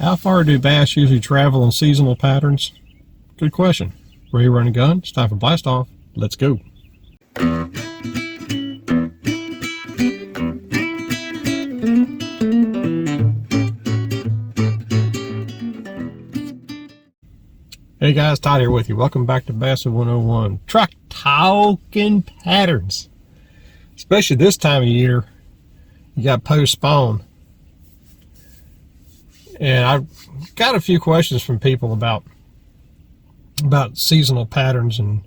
How far do bass usually travel in seasonal patterns? Good question. Ready to run a gun? It's time for blast off. Let's go. Hey guys, Todd here with you. Welcome back to Bassin 101. Truck talking patterns. Especially this time of year, you got post-spawn. And I've got a few questions from people about seasonal patterns and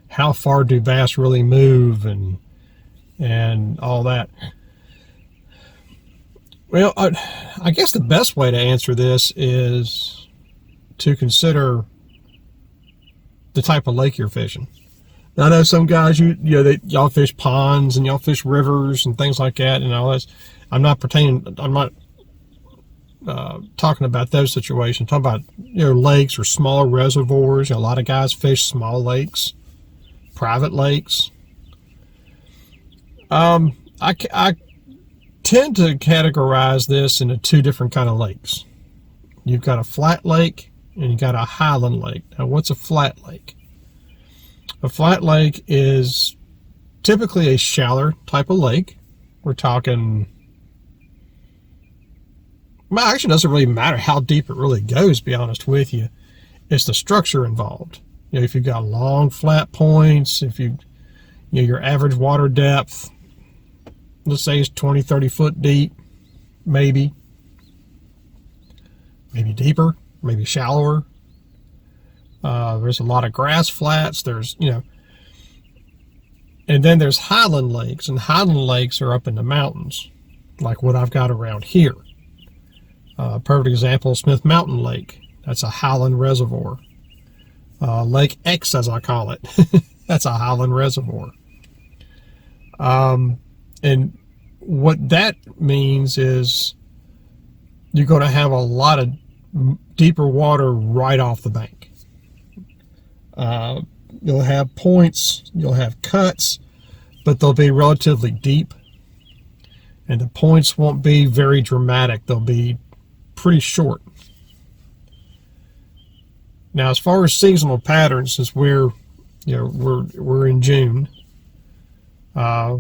how far do bass really move and all that. Well, I guess the best way to answer this is to consider the type of lake you're fishing. Now, I know some guys, y'all fish ponds and y'all fish rivers and things like that and all this. I'm not talking about those situations. I'm talking about lakes or smaller reservoirs. A lot of guys fish small lakes, private lakes. I tend to categorize this into two different kind of lakes. You've got a flat lake and you've got a highland lake. Now, what's a flat lake? A flat lake is typically a shallower type of lake. We're talking, well, actually, it doesn't really matter how deep it really goes, to be honest with you. It's the structure involved. If you've got long flat points, if your average water depth, let's say, is 20, 30 foot deep, maybe deeper, maybe shallower. There's a lot of grass flats. There's, and then there's highland lakes, and highland lakes are up in the mountains, like what I've got around here. Perfect example, Smith Mountain Lake. That's a highland reservoir. Lake X, as I call it. That's a highland reservoir. And what that means is you're going to have a lot of deeper water right off the bank. You'll have points, you'll have cuts, but they'll be relatively deep. And the points won't be very dramatic. They'll be pretty short. Now, as far as seasonal patterns, since we're in June, by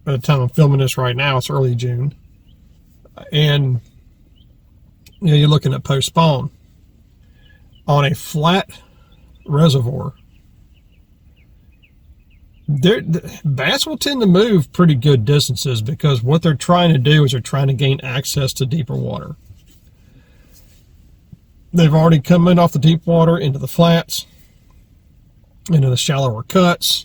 the time I'm filming this right now, it's early June, and you're looking at post-spawn on a flat reservoir. Bass will tend to move pretty good distances because what they're trying to do is they're trying to gain access to deeper water. They've already come in off the deep water into the flats, into the shallower cuts,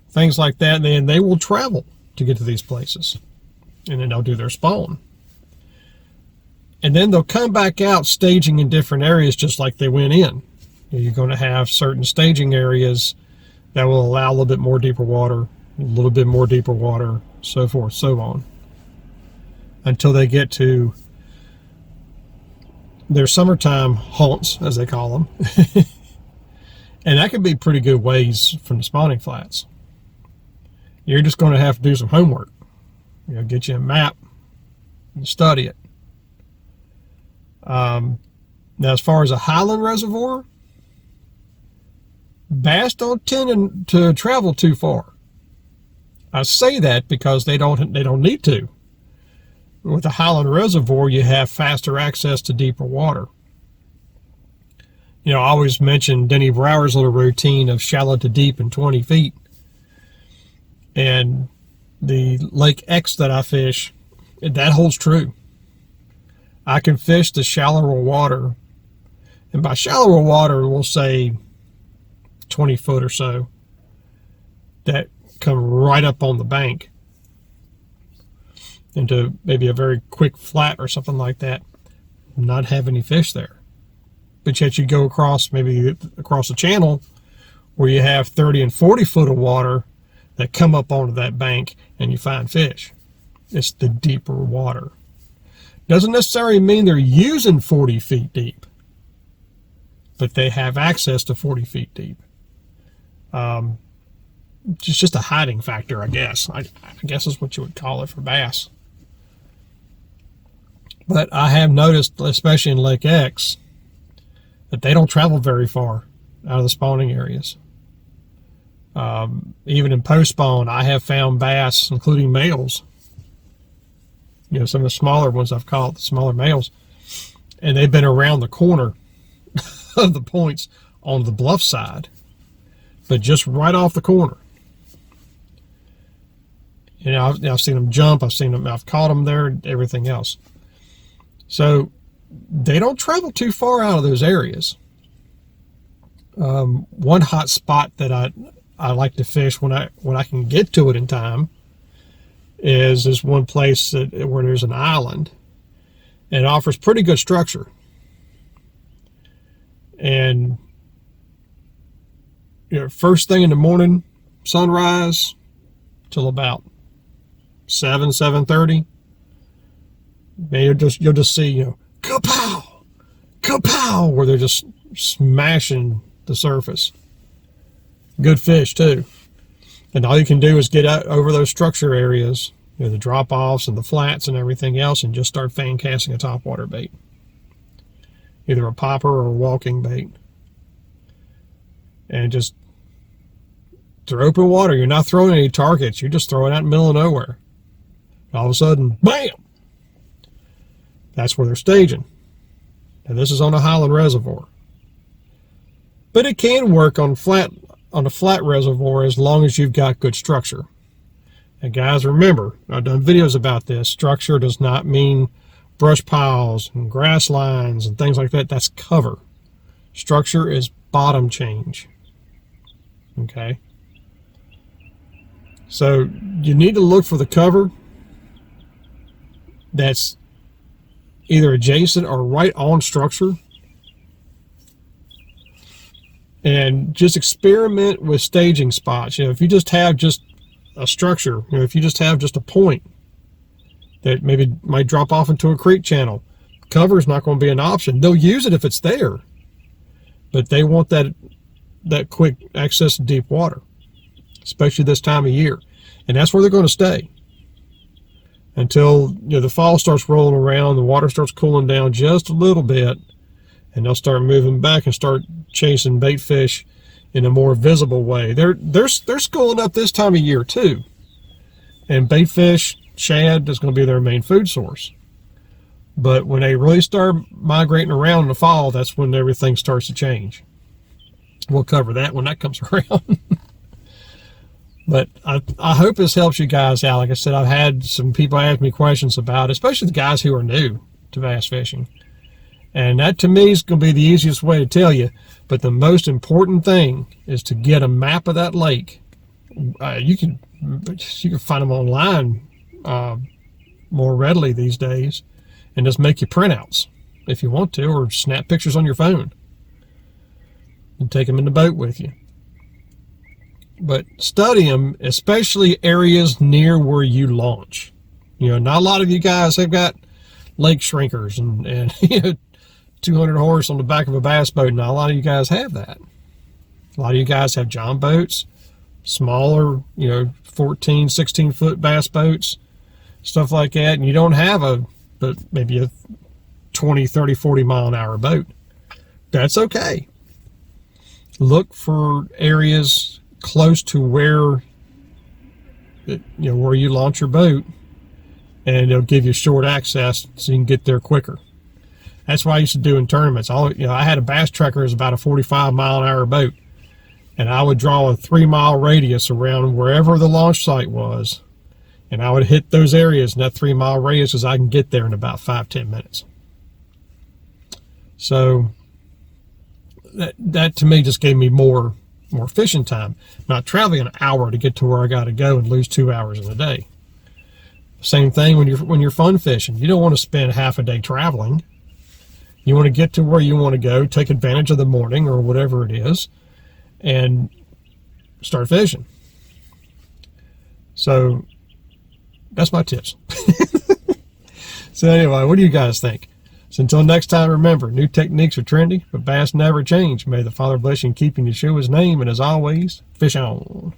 things like that, and they will travel to get to these places. And then they'll do their spawn. And then they'll come back out staging in different areas just like they went in. You're going to have certain staging areas that will allow a little bit more deeper water, a little bit more deeper water, so forth, so on, until they get to their summertime haunts, as they call them. And that could be pretty good ways from the spawning flats. You're just going to have to do some homework. Get you a map and study it. Now, as far as a highland reservoir, bass don't tend to travel too far. I say that because they don't need to. With a highland reservoir, you have faster access to deeper water. I always mention Denny Brower's little routine of shallow to deep in 20 feet. And the Lake X that I fish, that holds true. I can fish the shallower water, and by shallower water, we'll say 20 foot or so, that come right up on the bank into maybe a very quick flat or something like that, not have any fish there. But yet you go across the channel where you have 30 and 40 foot of water that come up onto that bank and you find fish. It's the deeper water. Doesn't necessarily mean they're using 40 feet deep, but they have access to 40 feet deep. It's just a hiding factor, I guess. I guess is what you would call it for bass. But I have noticed, especially in Lake X, that they don't travel very far out of the spawning areas. Even in post-spawn, I have found bass, including males, some of the smaller ones I've caught, the smaller males, and they've been around the corner of the points on the bluff side, but just right off the corner. I've seen them jump, I've caught them there, everything else. So they don't travel too far out of those areas. One hot spot that I like to fish when I can get to it in time is one place where there's an island, and it offers pretty good structure. And first thing in the morning, sunrise till about 7:30, man, you'll just see kapow, kapow, where they're just smashing the surface. Good fish too. And all you can do is get out over those structure areas, the drop-offs and the flats and everything else, and just start fan casting a topwater bait. Either a popper or a walking bait. And just throw open water. You're not throwing any targets. You're just throwing out in the middle of nowhere. All of a sudden, bam! That's where they're staging. And this is on a highland reservoir. But it can work on a flat reservoir as long as you've got good structure. And guys, remember, I've done videos about this. Structure does not mean brush piles and grass lines and things like that. That's cover. Structure is bottom change. Okay? So you need to look for the cover that's either adjacent or right on structure. And just experiment with staging spots. If you just have just a structure, if you just have just a point that maybe might drop off into a creek channel, cover is not going to be an option. They'll use it if it's there, but they want that quick access to deep water, especially this time of year. And that's where they're going to stay until the fall starts rolling around, the water starts cooling down just a little bit, and they'll start moving back and start chasing bait fish in a more visible way. They're schooling up this time of year too, and bait fish, shad, is going to be their main food source. But when they really start migrating around in the fall, that's when everything starts to change. We'll cover that when that comes around. But I hope this helps you guys out. Like I said, I've had some people ask me questions about it, especially the guys who are new to bass fishing. And that to me is going to be the easiest way to tell you. But the most important thing is to get a map of that lake. You can find them online more readily these days, and just make your printouts if you want to, or snap pictures on your phone and take them in the boat with you. But study them, especially areas near where you launch. Not a lot of you guys have got lake shrinkers and 200 horse on the back of a bass boat. Not a lot of you guys have that. A lot of you guys have john boats, smaller, 14, 16 foot bass boats, stuff like that. And you don't have maybe a 20, 30, 40 mile an hour boat. That's okay. Look for areas close to where where you launch your boat, and it'll give you short access so you can get there quicker. That's why I used to do in tournaments. I had a bass tracker as about a 45 mile an hour boat, and I would draw a 3 mile radius around wherever the launch site was, and I would hit those areas in that 3 mile radius as I can get there in about 5-10 minutes. So that to me just gave me more fishing time, not traveling an hour to get to where I got to go and lose 2 hours in a day. Same thing when you're fun fishing. You don't want to spend half a day traveling. You want to get to where you want to go, take advantage of the morning or whatever it is, and start fishing. So that's my tips. So anyway, what do you guys think? So until next time, remember, new techniques are trendy, but bass never change. May the Father bless you and keep you to show his name, and as always, fish on.